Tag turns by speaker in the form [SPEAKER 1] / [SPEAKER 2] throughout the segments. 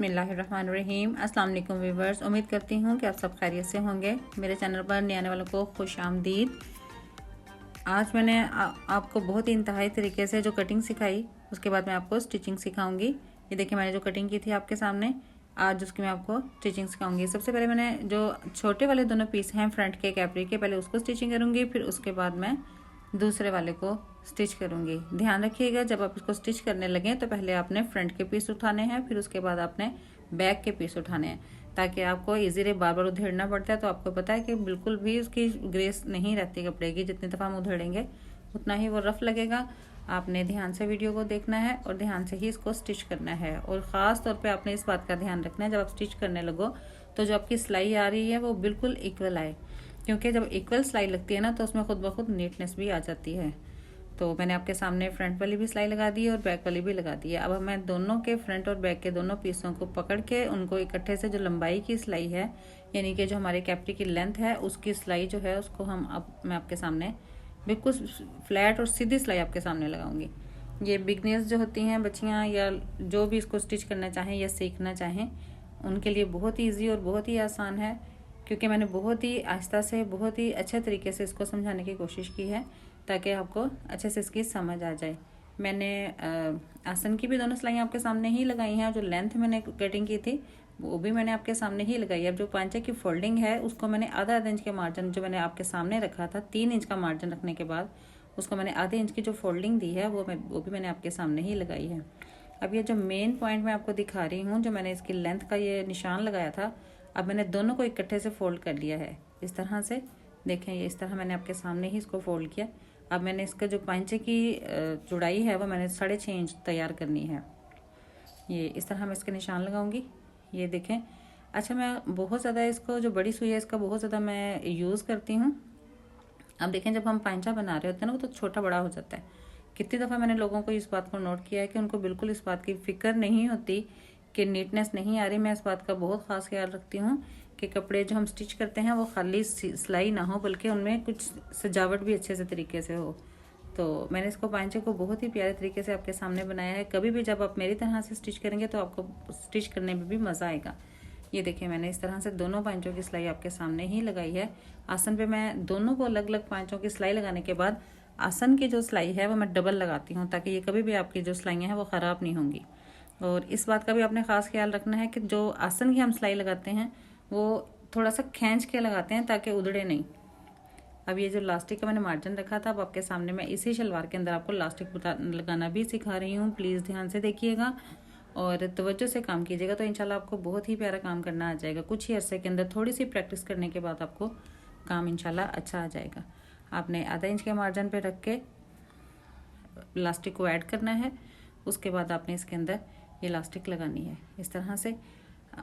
[SPEAKER 1] बिस्मिल्लाहिर्रहमानिर्रहीम। अस्सलाम वालेकुम व्यूवर्स, उम्मीद करती हूँ कि आप सब खैरियत से होंगे। मेरे चैनल पर नए आने वालों को खुश आमदीद। आज मैंने आपको बहुत ही इंतहाई तरीके से जो कटिंग सिखाई, उसके बाद मैं आपको स्टिचिंग सिखाऊंगी। ये देखिए मैंने जो कटिंग की थी आपके सामने, आज उसकी मैं आपको स्टिचिंग सिखाऊंगी। सबसे पहले मैंने जो छोटे वाले दोनों पीस हैं फ्रंट के कैपरी के, पहले उसको स्टिचिंग करूँगी, फिर उसके बाद मैं दूसरे वाले को स्टिच करूँगी। ध्यान रखिएगा, जब आप इसको स्टिच करने लगें तो पहले आपने फ्रंट के पीस उठाने हैं, फिर उसके बाद आपने बैक के पीस उठाने हैं, ताकि आपको इजीली बार बार उधेड़ना पड़ता है। तो आपको पता है कि बिल्कुल भी उसकी ग्रेस नहीं रहती कपड़े की, जितनी दफ़ा हम उधेड़ेंगे उतना ही वो रफ लगेगा। आपने ध्यान से वीडियो को देखना है और ध्यान से ही इसको स्टिच करना है। और ख़ास तौर पे आपने इस बात का ध्यान रखना है, जब आप स्टिच करने लगो तो जो आपकी सिलाई आ रही है वो बिल्कुल इक्वल आए, क्योंकि जब इक्वल सिलाई लगती है ना तो उसमें खुद ब खुद नीटनेस भी आ जाती है। तो मैंने आपके सामने फ्रंट वाली भी सिलाई लगा दी है और बैक वाली भी लगा दी है। अब मैं दोनों के फ्रंट और बैक के दोनों पीसों को पकड़ के उनको इकट्ठे से जो लंबाई की सिलाई है, यानी कि जो हमारे कैप्री की लेंथ है, उसकी सिलाई जो है उसको मैं आपके सामने बिल्कुल फ्लैट और सीधी सिलाई आपके सामने लगाऊंगी। ये बिगनर्स जो होती हैं बच्चियाँ, या जो भी इसको स्टिच करना चाहें या सीखना चाहें, उनके लिए बहुत ही ईजी और बहुत ही आसान है, क्योंकि मैंने बहुत ही आहिस्ता से बहुत ही अच्छे तरीके से इसको समझाने की कोशिश की है, ताकि आपको अच्छे से इसकी समझ आ जाए। मैंने आसन की भी दोनों सिलाइयाँ आपके सामने ही लगाई हैं, और जो लेंथ मैंने कटिंग की थी वो भी मैंने आपके सामने ही लगाई है। अब जो पांचे की फोल्डिंग है उसको मैंने आधा इंच के मार्जिन जो मैंने आपके सामने रखा था, 3 इंच का मार्जिन रखने के बाद उसको मैंने आधे इंच की जो फोल्डिंग दी है वो भी मैंने आपके सामने ही लगाई है। अब ये जो मेन पॉइंट मैं आपको दिखा रही हूँ, जो मैंने इसकी लेंथ का ये निशान लगाया था, अब मैंने दोनों को इकट्ठे से फोल्ड कर लिया है इस तरह से। देखें, ये इस तरह मैंने आपके सामने ही इसको फोल्ड किया। अब मैंने इसका जो पांचे की चौड़ाई है वो मैंने 6.5 इंच तैयार करनी है। ये इस तरह मैं इसके निशान लगाऊंगी। ये देखें। अच्छा, मैं बहुत ज़्यादा इसको, जो बड़ी सुई है इसका बहुत ज़्यादा मैं यूज़ करती हूँ। अब देखें, जब हम पांचा बना रहे होते हैं ना, वो तो छोटा बड़ा हो जाता है। कितनी दफ़ा मैंने लोगों को इस बात को नोट किया है कि उनको बिल्कुल इस बात की फ़िक्र नहीं होती कि नीटनेस नहीं आ रही। मैं इस बात का बहुत ख़ास ख्याल रखती हूँ कि कपड़े जो हम स्टिच करते हैं वो खाली सिलाई ना हो, बल्कि उनमें कुछ सजावट भी अच्छे से तरीके से हो। तो मैंने इसको पांचे को बहुत ही प्यारे तरीके से आपके सामने बनाया है। कभी भी जब आप मेरी तरह से स्टिच करेंगे तो आपको स्टिच करने में भी मज़ा आएगा। ये देखिए, मैंने इस तरह से दोनों पांचों की सिलाई आपके सामने ही लगाई है। आसन पे मैं दोनों को अलग अलग पांचों की सिलाई लगाने के बाद आसन की जो सिलाई है वो मैं डबल लगाती हूँ, ताकि ये कभी भी आपकी जो सिलाइयाँ हैं वो ख़राब नहीं होंगी। और इस बात का भी आपने ख़ास ख्याल रखना है कि जो आसन की हम सिलाई लगाते हैं वो थोड़ा सा खींच के लगाते हैं, ताकि उधड़े नहीं। अब ये जो लास्टिक का मैंने मार्जिन रखा था, अब आपके सामने मैं इसी शलवार के अंदर आपको लास्टिक लगाना भी सिखा रही हूँ। प्लीज़ ध्यान से देखिएगा और तवज्जो से काम कीजिएगा, तो इंशाल्लाह आपको बहुत ही प्यारा काम करना आ जाएगा। कुछ ही अरसे के अंदर थोड़ी सी प्रैक्टिस करने के बाद आपको काम इंशाल्लाह अच्छा आ जाएगा। आपने आधा इंच के मार्जिन पे रख के लास्टिक को ऐड करना है। उसके बाद आपने इसके अंदर ये लास्टिक लगानी है इस तरह से।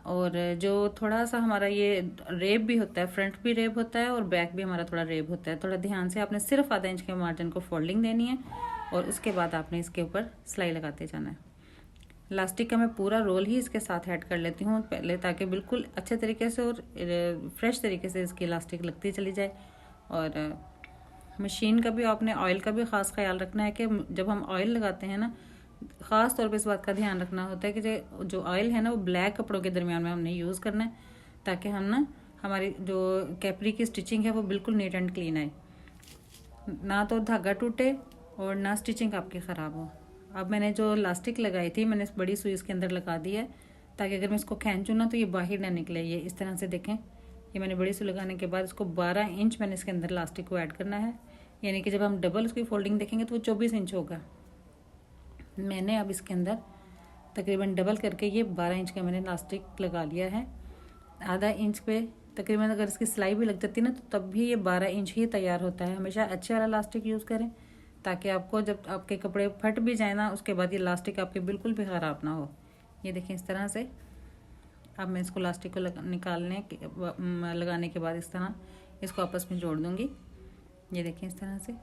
[SPEAKER 1] और जो थोड़ा सा हमारा ये रेब भी होता है, फ्रंट भी रेब होता है और बैक भी हमारा थोड़ा रेब होता है। थोड़ा ध्यान से आपने सिर्फ आधा इंच के मार्जिन को फोल्डिंग देनी है और उसके बाद आपने इसके ऊपर सिलाई लगाते जाना है। लास्टिक का मैं पूरा रोल ही इसके साथ ऐड कर लेती हूँ पहले, ताकि बिल्कुल अच्छे तरीके से और फ्रेश तरीके से इसकी लास्टिक लगती चली जाए। और मशीन का भी, आपने ऑयल का भी ख़ास ख्याल रखना है कि जब हम ऑयल लगाते हैं ना, ख़ास तौर पे इस बात का ध्यान रखना होता है कि जो ऑयल है ना वो ब्लैक कपड़ों के दरमियान में हमने यूज़ करना है, ताकि हम ना हमारी जो कैपरी की स्टिचिंग है वो बिल्कुल नीट एंड क्लीन आए, ना तो धागा टूटे और ना स्टिचिंग आपकी ख़राब हो। अब मैंने जो लास्टिक लगाई थी मैंने इस बड़ी सुई इसके अंदर लगा दी है, ताकि अगर मैं इसको खींचूँ ना तो ये बाहर ना निकले। ये इस तरह से देखें, ये मैंने बड़ी सुई लगाने के बाद इसको 12 इंच मैंने इसके अंदर लास्टिक को ऐड करना है, यानी कि जब हम डबल उसकी फोल्डिंग देखेंगे तो वो 24 इंच होगा। मैंने अब इसके अंदर तकरीबन डबल करके ये 12 इंच का मैंने लास्टिक लगा लिया है। आधा इंच पे तकरीबन अगर इसकी सिलाई भी लग जाती है ना तो तब भी ये 12 इंच ही तैयार होता है। हमेशा अच्छे वाला लास्टिक यूज़ करें, ताकि आपको जब आपके कपड़े फट भी जाए ना उसके बाद ये लास्टिक आपके बिल्कुल भी ख़राब ना हो। ये देखें इस तरह से। अब मैं इसको लास्टिक को लगाने के बाद इस तरह इसको आपस में जोड़ दूँगी। ये देखें इस तरह से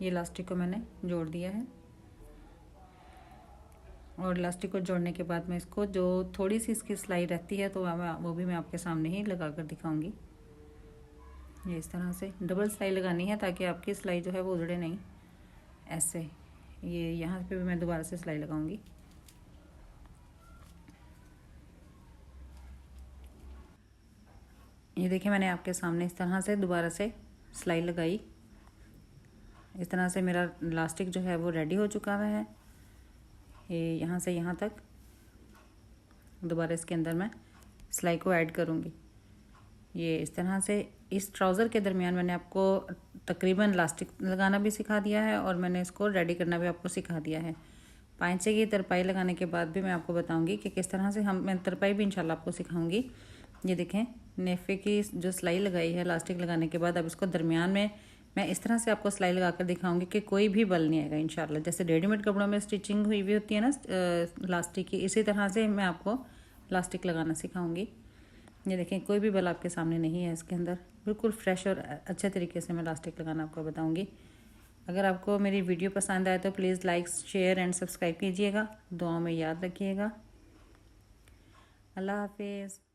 [SPEAKER 1] ये लास्टिक को मैंने जोड़ दिया है। और लास्टिक को जोड़ने के बाद मैं इसको, जो थोड़ी सी इसकी सिलाई रहती है तो वो भी मैं आपके सामने ही लगा कर दिखाऊंगी। ये इस तरह से डबल सिलाई लगानी है, ताकि आपकी सिलाई जो है वो उधड़े नहीं। ऐसे ये यहाँ पे भी मैं दोबारा से सिलाई लगाऊंगी। ये देखिए मैंने आपके सामने इस तरह से दोबारा से सिलाई लगाई। इस तरह से मेरा इलास्टिक जो है वो रेडी हो चुका है। ये यहाँ से यहाँ तक दोबारा इसके अंदर मैं सिलाई को ऐड करूँगी। ये इस तरह से इस ट्राउज़र के दरमियान मैंने आपको तकरीबन इलास्टिक लगाना भी सिखा दिया है और मैंने इसको रेडी करना भी आपको सिखा दिया है। पांचे की तरपाई लगाने के बाद भी मैं आपको बताऊंगी कि किस तरह से मैं तरपाई भी इंशाल्लाह आपको सिखाऊंगी। ये देखें नेफे की जो सिलाई लगाई है इलास्टिक लगाने के बाद, अब इसको दरमियान में मैं इस तरह से आपको सिलाई लगा कर दिखाऊंगी कि कोई भी बल नहीं आएगा इंशाल्लाह। जैसे रेडीमेड कपड़ों में स्टिचिंग हुई हुई होती है ना इलास्टिक की, इसी तरह से मैं आपको इलास्टिक लगाना सिखाऊंगी। ये देखें कोई भी बल आपके सामने नहीं है इसके अंदर, बिल्कुल फ्रेश और अच्छे तरीके से मैं इलास्टिक लगाना आपको बताऊंगी। अगर आपको मेरी वीडियो पसंद आए तो please like share and subscribe कीजिएगा। दुआओं में याद रखिएगा। अल्लाह हाफिज़।